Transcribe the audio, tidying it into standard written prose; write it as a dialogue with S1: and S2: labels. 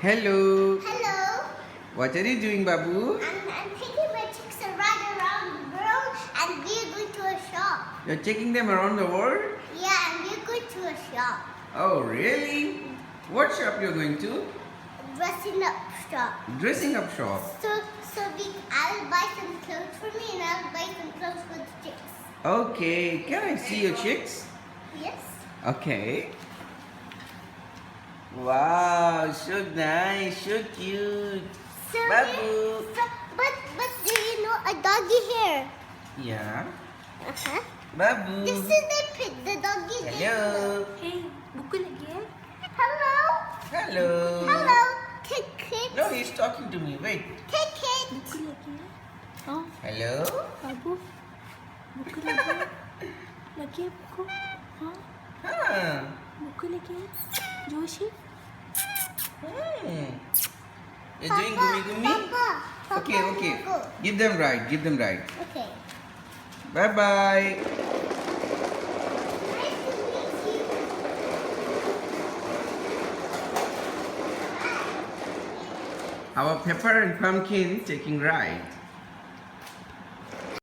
S1: Hello.
S2: Hello.
S1: What are you doing, Babu?
S2: I'm taking my chicks around the world and we're going to a shop.
S1: You're taking them around the world?
S2: Yeah, and we're going to a shop.
S1: Oh, really? What shop you're going to?
S2: Dressing up shop.
S1: Dressing up shop.
S2: I'll buy some clothes for me and I'll buy some clothes for the chicks.
S1: Okay. Can I see your chicks?
S2: Yes.
S1: Okay. Wow, so nice, so cute.
S2: So
S1: Babu.
S2: but do you know a doggy here?
S1: Yeah.
S2: Uh-huh.
S1: Babu.
S2: This is the doggy.
S1: Hello.
S3: Hey, buku lagi eh?
S2: Hello.
S1: Hello.
S2: Hello. Kick.
S1: No, he's talking to me. Wait.
S2: Kick.
S3: Buku lagi eh? Oh,
S1: Hello.
S3: Babu. Buku lagi. Lagi eh buku? Ha?
S1: Huh.
S3: Buku lagi eh? Joshi?
S1: You're doing gumi-gumi?
S2: Papa,
S1: Okay.
S2: Go.
S1: Give them right.
S2: Okay.
S1: Bye-bye.
S2: Nice to meet you.
S1: Our Pepper and Pumpkin taking ride.